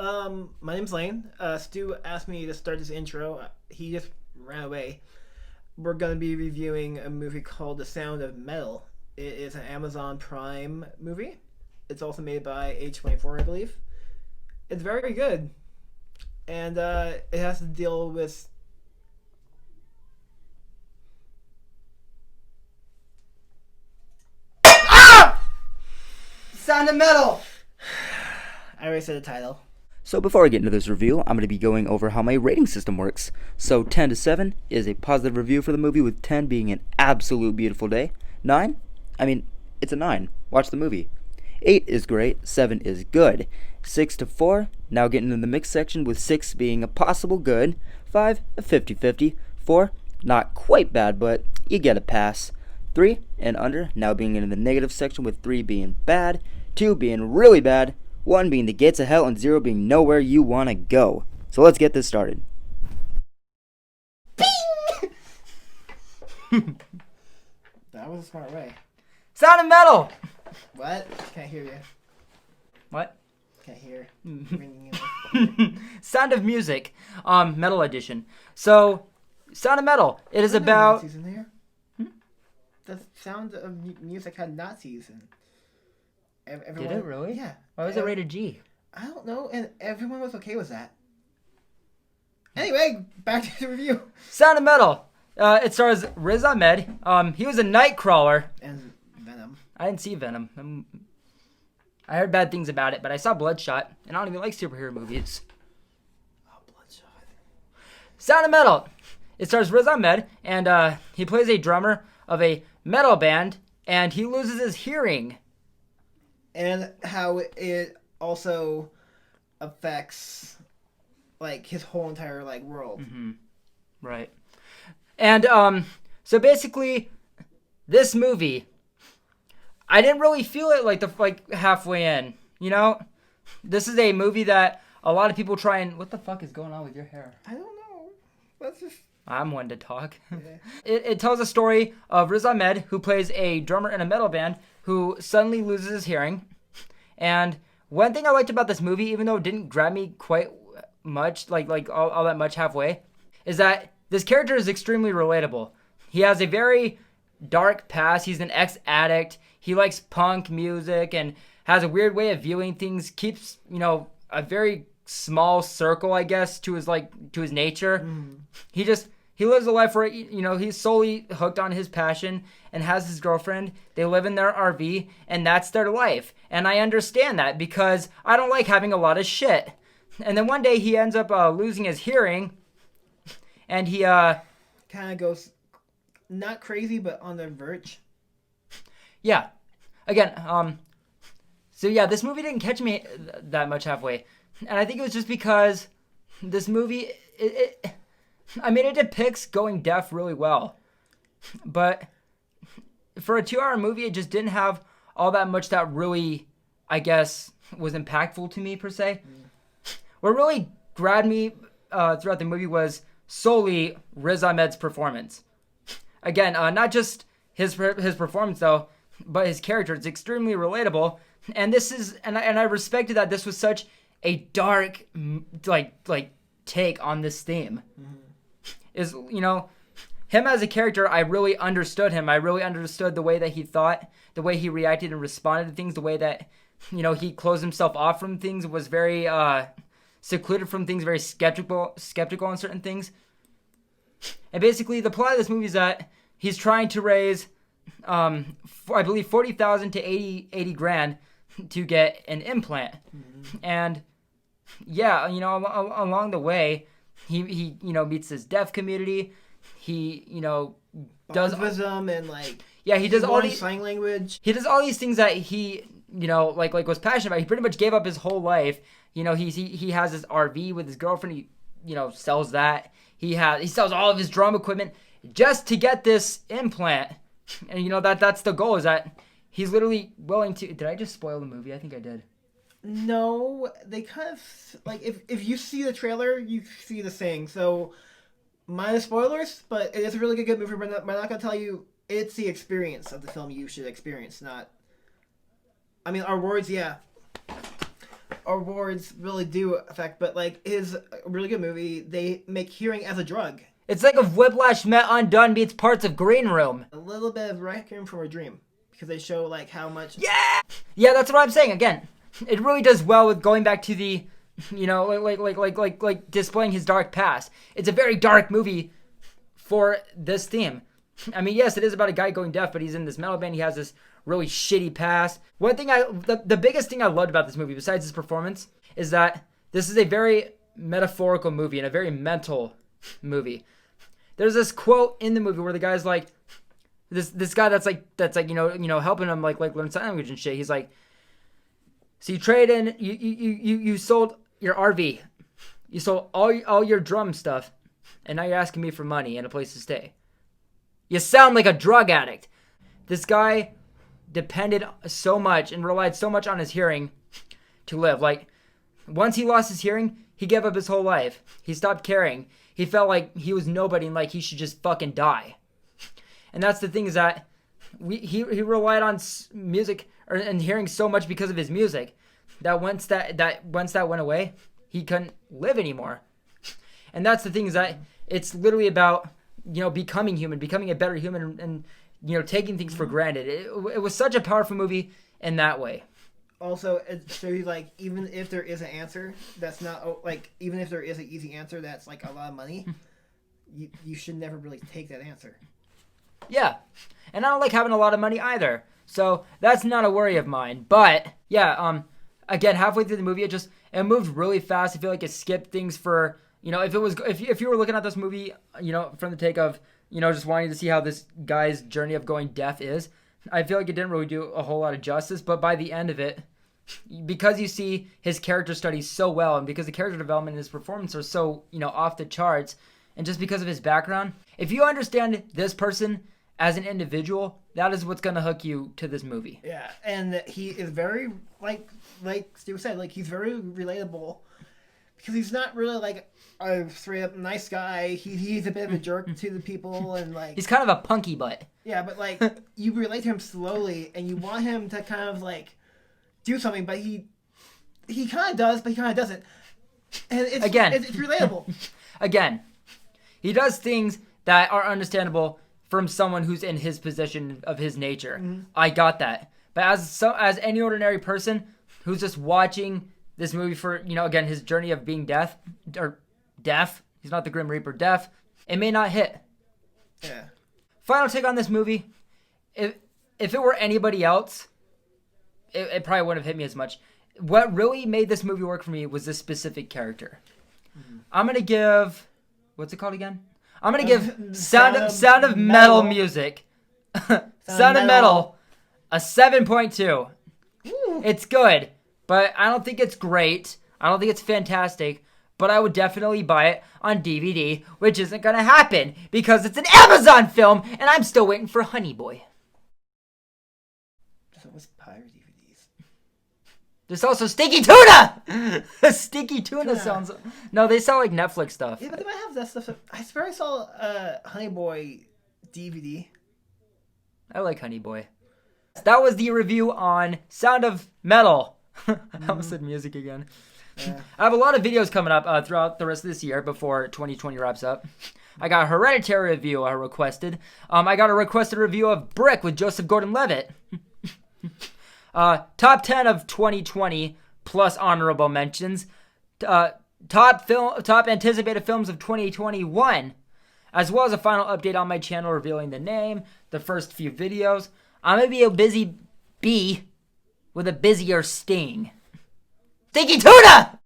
My name's Lane. Stu asked me to start this intro. He just ran away. We're going to be reviewing a movie called The Sound of Metal. It is an Amazon Prime movie. It's also made by A24, I believe. It's very good. And it has to deal with... Sound of Metal! I already said the title. So before I get into this review, I'm going to be going over how my rating system works. So 10 to 7 is a positive review for the movie, with 10 being an absolute beautiful day. 9? It's a 9. Watch the movie. 8 is great. 7 is good. 6 to 4, now getting in the mixed section, with 6 being a possible good. 5, a 50-50. 4, not quite bad, but you get a pass. 3 and under, now being in the negative section, with 3 being bad, 2 being really bad, 1 being the gates of hell, and 0 being nowhere you want to go. So let's get this started. That was a smart way. Sound of Metal! What? Can't hear you. What? Can't hear. Sound of Music, Metal Edition. So, Sound of Metal. It is about... Nazis in there. The Sound of Music had Nazis in. Everyone, Did it really? Yeah. Why was it rated G? I don't know, and everyone was okay with that. Anyway, back to the review. Sound of Metal. It stars Riz Ahmed. He was a Nightcrawler. And Venom. I didn't see Venom. I heard bad things about it, but I saw Bloodshot, and I don't even like superhero movies. Oh, Bloodshot. Sound of Metal. It stars Riz Ahmed, and he plays a drummer of a metal band, and he loses his hearing. And how it also affects, like, his whole entire, like, world. Mm-hmm. Right. And, so basically, this movie, I didn't really feel it, like halfway in, you know? This is a movie that a lot of people try and... What the fuck is going on with your hair? I don't know. Let's just... I'm one to talk. Yeah. It tells a story of Riz Ahmed, who plays a drummer in a metal band, who suddenly loses his hearing. And one thing I liked about this movie, even though it didn't grab me quite much, like all that much halfway, is that this character is extremely relatable. He has a very dark past. He's an ex-addict. He likes punk music and has a weird way of viewing things. Keeps, a very small circle, I guess, to his nature. Mm. He lives a life where, he's solely hooked on his passion and has his girlfriend. They live in their RV, and that's their life. And I understand that, because I don't like having a lot of shit. And then one day he ends up losing his hearing, and he kind of goes not crazy, but on the verge. Yeah. Again, so yeah, this movie didn't catch me that much halfway. And I think it was just because this movie, it depicts going deaf really well. But for a 2-hour movie, it just didn't have all that much that really, I guess, was impactful to me, per se. Mm. What really grabbed me throughout the movie was solely Riz Ahmed's performance. Again, not just his performance, though, but his character. It's extremely relatable. And I respected that this was such a dark, take on this theme. Mm-hmm. Is, him as a character, I really understood him. I really understood the way that he thought, the way he reacted and responded to things, the way that, he closed himself off from things, was very secluded from things, very skeptical on certain things. And basically, the plot of this movie is that he's trying to raise, I believe, $40,000 to 80 grand to get an implant. Mm-hmm. And yeah, along the way, he meets this deaf community. He, does wisdom and he does all these sign language. He does all these things that he, was passionate about. He pretty much gave up his whole life. He has his RV with his girlfriend. He, sells that. He sells all of his drum equipment just to get this implant. And that's the goal, is that he's literally willing to... Did I just spoil the movie? I think I did. No, they kind of, if you see the trailer, you see the thing. So, minus spoilers, but it is a really good movie. We're not going to tell you it's the experience of the film you should experience, not... I mean, our words, yeah. awards really do affect, but like is a really good movie. They make hearing as a drug. It's like if Whiplash met Undone meets parts of Green Room. A little bit of Requiem for a Dream, because they show like how much. Yeah, that's what I'm saying. Again, it really does well with going back to the, like displaying his dark past. It's a very dark movie for this theme. I mean, yes, it is about a guy going deaf, but he's in this metal band. He has this really shitty past. The biggest thing I loved about this movie, besides his performance, is that this is a very metaphorical movie and a very mental movie. There's this quote in the movie where the guy's like, this guy that's like helping him like learn sign language and shit. He's like, so you sold your RV, you sold all your drum stuff, and now you're asking me for money and a place to stay. You sound like a drug addict. This guy depended so much and relied so much on his hearing to live. Like, once he lost his hearing, he gave up his whole life. He stopped caring. He felt like he was nobody and like he should just fucking die. And that's the thing, is that he relied on music and hearing so much because of his music that once that went away, he couldn't live anymore. And that's the thing, is that it's literally about, becoming human, becoming a better human, and taking things for granted. It was such a powerful movie in that way. Also, it shows you, like, even if there is an answer that's not, like, even if there is an easy answer that's, like, a lot of money, you should never really take that answer. Yeah. And I don't like having a lot of money either. So that's not a worry of mine. But, yeah, again, halfway through the movie, it moved really fast. I feel like it skipped things for, if you were looking at this movie, from the take of, just wanting to see how this guy's journey of going deaf is, I feel like it didn't really do a whole lot of justice. But by the end of it, because you see his character studies so well, and because the character development and his performance are so, off the charts, and just because of his background, if you understand this person as an individual, that is what's going to hook you to this movie. Yeah, and he is very, like Steve said, like, he's very relatable, because he's not really, like, a straight-up nice guy. He's a bit of a jerk to the people, and, like... He's kind of a punky butt. Yeah, but, like, you relate to him slowly, and you want him to kind of, like, do something, but he kind of does, but he kind of doesn't. And it's relatable. Again, he does things that are understandable from someone who's in his position of his nature. Mm-hmm. I got that. But as any ordinary person who's just watching this movie for, again, his journey of being deaf, he's not the Grim Reaper, deaf, it may not hit. Yeah. Final take on this movie, if it were anybody else, it probably wouldn't have hit me as much. What really made this movie work for me was this specific character. Mm-hmm. I'm going to give, what's it called again? I'm going to give Sound of Metal music, Sound of Metal, a 7.2. Ooh. It's good, but I don't think it's great. I don't think it's fantastic, but I would definitely buy it on DVD, which isn't going to happen because it's an Amazon film, and I'm still waiting for Honey Boy. So what's pirate DVDs? There's also Stinky Tuna! Stinky Tuna sounds... No, they sell like Netflix stuff. Yeah, but they might have that stuff. I swear I saw Honey Boy DVD. I like Honey Boy. That was the review on Sound of Metal. I almost said music again. Yeah. I have a lot of videos coming up throughout the rest of this year before 2020 wraps up. I got a Hereditary review I requested. I got a requested review of Brick with Joseph Gordon-Levitt. Top 10 of 2020 plus honorable mentions. Top anticipated films of 2021, as well as a final update on my channel revealing the name, the first few videos. I'm gonna be a busy bee with a busier sting. Stinky Tuna!